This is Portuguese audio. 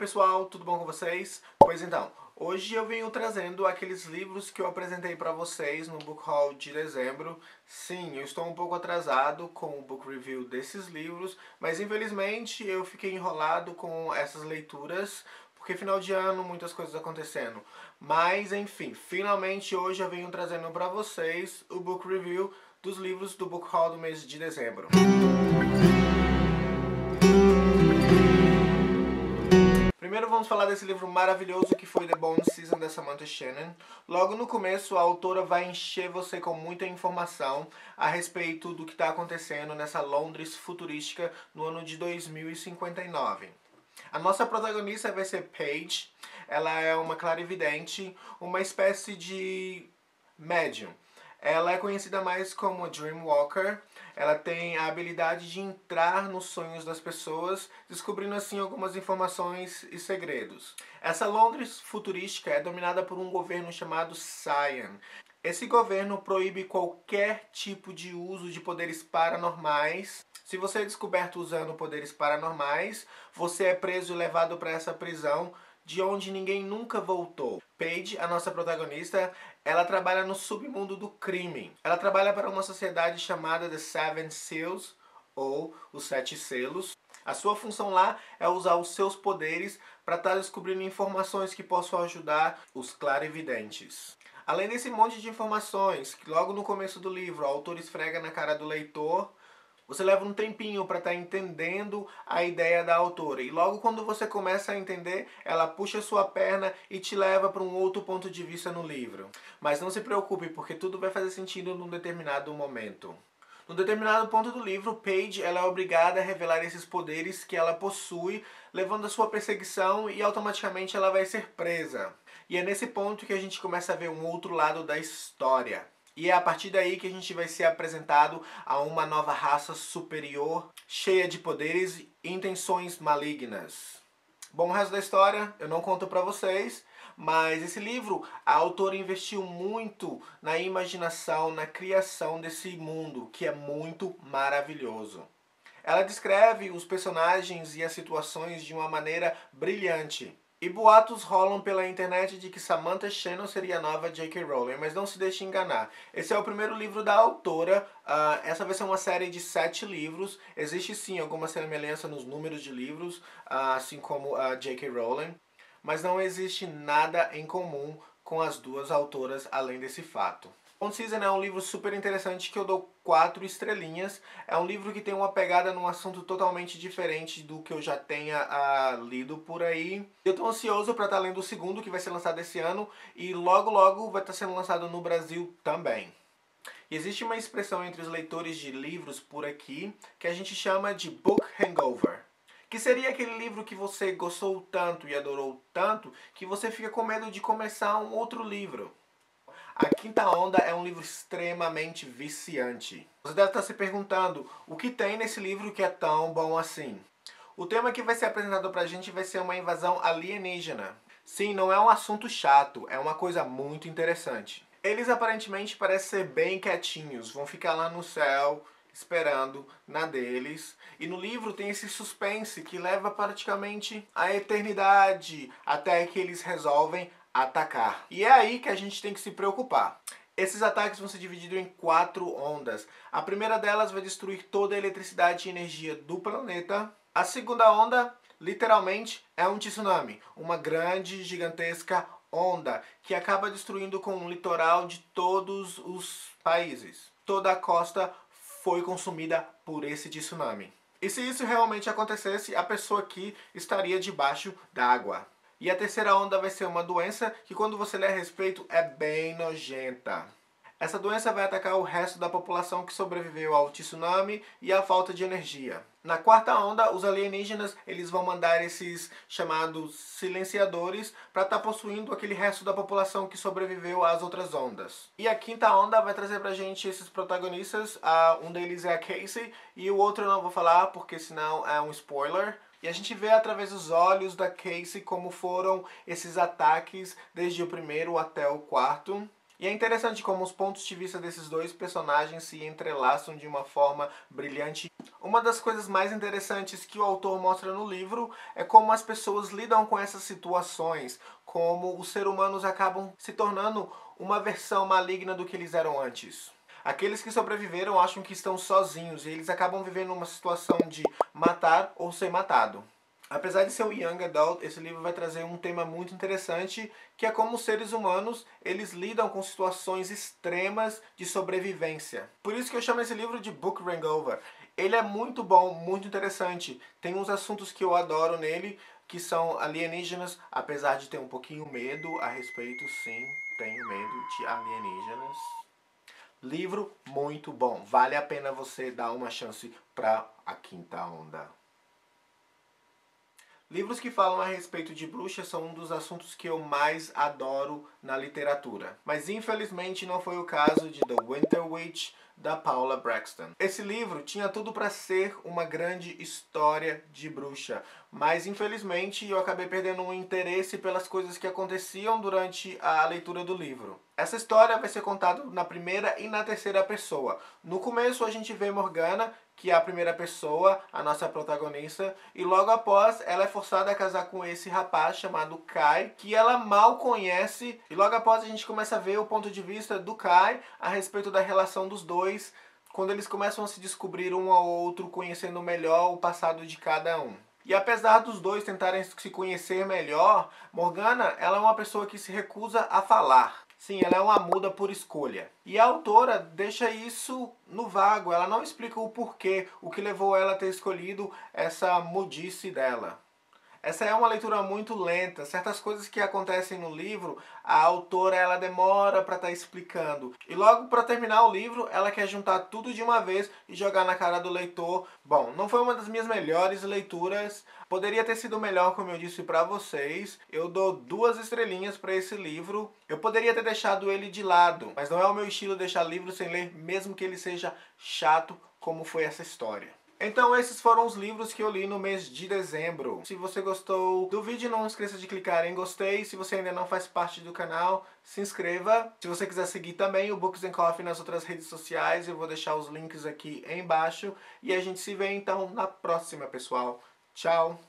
pessoal, tudo bom com vocês? Pois então, hoje eu venho trazendo aqueles livros que eu apresentei para vocês no Book Haul de dezembro. Sim, eu estou um pouco atrasado com o book review desses livros, mas infelizmente eu fiquei enrolado com essas leituras, porque final de ano, muitas coisas acontecendo. Mas enfim, finalmente hoje eu venho trazendo para vocês o book review dos livros do Book Haul do mês de dezembro. Primeiro vamos falar desse livro maravilhoso que foi The Bone Season, da Samantha Shannon. Logo no começo, a autora vai encher você com muita informação a respeito do que está acontecendo nessa Londres futurística no ano de 2059. A nossa protagonista vai ser Paige. Ela é uma clarividente, uma espécie de médium. Ela é conhecida mais como a Dreamwalker. Ela tem a habilidade de entrar nos sonhos das pessoas, descobrindo assim algumas informações e segredos. Essa Londres futurística é dominada por um governo chamado Cyan. Esse governo proíbe qualquer tipo de uso de poderes paranormais. Se você é descoberto usando poderes paranormais, você é preso e levado para essa prisão, de onde ninguém nunca voltou. Paige, a nossa protagonista, ela trabalha no submundo do crime. Ela trabalha para uma sociedade chamada The Seven Seals, ou os Sete Selos. A sua função lá é usar os seus poderes para estar descobrindo informações que possam ajudar os clarividentes. Além desse monte de informações, que logo no começo do livro o autor esfrega na cara do leitor, você leva um tempinho para estar entendendo a ideia da autora. E logo quando você começa a entender, ela puxa sua perna e te leva para um outro ponto de vista no livro. Mas não se preocupe, porque tudo vai fazer sentido num determinado momento. Num determinado ponto do livro, Paige ela é obrigada a revelar esses poderes que ela possui, levando a sua perseguição e automaticamente ela vai ser presa. E é nesse ponto que a gente começa a ver um outro lado da história. E é a partir daí que a gente vai ser apresentado a uma nova raça superior, cheia de poderes e intenções malignas. Bom, o resto da história eu não conto pra vocês, mas esse livro, a autora investiu muito na imaginação, na criação desse mundo, que é muito maravilhoso. Ela descreve os personagens e as situações de uma maneira brilhante. E boatos rolam pela internet de que Samantha Shannon seria a nova J.K. Rowling, mas não se deixe enganar. Esse é o primeiro livro da autora, essa vai ser uma série de 7 livros. Existe sim alguma semelhança nos números de livros, assim como a J.K. Rowling, mas não existe nada em comum com as duas autoras além desse fato. Bone Season é um livro super interessante que eu dou 4 estrelinhas. É um livro que tem uma pegada num assunto totalmente diferente do que eu já tenha lido por aí. Eu estou ansioso para estar lendo o segundo, que vai ser lançado esse ano, e logo logo vai estar sendo lançado no Brasil também. E existe uma expressão entre os leitores de livros por aqui que a gente chama de book hangover. Que seria aquele livro que você gostou tanto e adorou tanto que você fica com medo de começar um outro livro. A Quinta Onda é um livro extremamente viciante. Você deve estar se perguntando, o que tem nesse livro que é tão bom assim? O tema que vai ser apresentado pra gente vai ser uma invasão alienígena. Sim, não é um assunto chato, é uma coisa muito interessante. Eles aparentemente parecem ser bem quietinhos, vão ficar lá no céu, esperando na deles. E no livro tem esse suspense que leva praticamente a eternidade até que eles resolvem atacar. E é aí que a gente tem que se preocupar. Esses ataques vão ser divididos em 4 ondas. A primeira delas vai destruir toda a eletricidade e energia do planeta. A segunda onda, literalmente, é um tsunami. Uma grande, gigantesca onda que acaba destruindo com o litoral de todos os países. Toda a costa foi consumida por esse tsunami. E se isso realmente acontecesse, a pessoa aqui estaria debaixo d'água. E a terceira onda vai ser uma doença que, quando você lê a respeito, é bem nojenta. Essa doença vai atacar o resto da população que sobreviveu ao tsunami e à falta de energia. Na quarta onda, os alienígenas eles vão mandar esses chamados silenciadores para estar possuindo aquele resto da população que sobreviveu às outras ondas. E a quinta onda vai trazer pra gente esses protagonistas. Um deles é a Casey e o outro eu não vou falar porque senão é um spoiler. E a gente vê através dos olhos da Casey como foram esses ataques desde o primeiro até o quarto. E é interessante como os pontos de vista desses dois personagens se entrelaçam de uma forma brilhante. Uma das coisas mais interessantes que o autor mostra no livro é como as pessoas lidam com essas situações, como os seres humanos acabam se tornando uma versão maligna do que eles eram antes. Aqueles que sobreviveram acham que estão sozinhos e eles acabam vivendo uma situação de matar ou ser matado. Apesar de ser um young adult, esse livro vai trazer um tema muito interessante, que é como os seres humanos, eles lidam com situações extremas de sobrevivência. Por isso que eu chamo esse livro de Book Hangover. Ele é muito bom, muito interessante. Tem uns assuntos que eu adoro nele, que são alienígenas, apesar de ter um pouquinho medo a respeito, sim, tenho medo de alienígenas. Livro muito bom, vale a pena você dar uma chance para A Quinta Onda. Livros que falam a respeito de bruxas são um dos assuntos que eu mais adoro na literatura. Mas infelizmente não foi o caso de The Winter Witch, da Paula Braxton. Esse livro tinha tudo para ser uma grande história de bruxa, mas infelizmente eu acabei perdendo um interesse pelas coisas que aconteciam durante a leitura do livro. Essa história vai ser contada na primeira e na terceira pessoa. No começo a gente vê Morgana, que é a primeira pessoa, a nossa protagonista, e logo após ela é forçada a casar com esse rapaz chamado Kai, que ela mal conhece, e logo após a gente começa a ver o ponto de vista do Kai a respeito da relação dos dois, quando eles começam a se descobrir um ao outro, conhecendo melhor o passado de cada um. E apesar dos dois tentarem se conhecer melhor, Morgana, ela é uma pessoa que se recusa a falar. Sim, ela é uma muda por escolha. E a autora deixa isso no vago, ela não explica o porquê, o que levou ela a ter escolhido essa mudice dela. Essa é uma leitura muito lenta. Certas coisas que acontecem no livro, a autora ela demora para estar explicando. E logo para terminar o livro, ela quer juntar tudo de uma vez e jogar na cara do leitor. Bom, não foi uma das minhas melhores leituras. Poderia ter sido melhor, como eu disse para vocês. Eu dou 2 estrelinhas para esse livro. Eu poderia ter deixado ele de lado, mas não é o meu estilo deixar livro sem ler, mesmo que ele seja chato, como foi essa história. Então esses foram os livros que eu li no mês de dezembro. Se você gostou do vídeo, não esqueça de clicar em gostei. Se você ainda não faz parte do canal, se inscreva. Se você quiser seguir também o Books and Coffee nas outras redes sociais, eu vou deixar os links aqui embaixo. E a gente se vê então na próxima, pessoal. Tchau!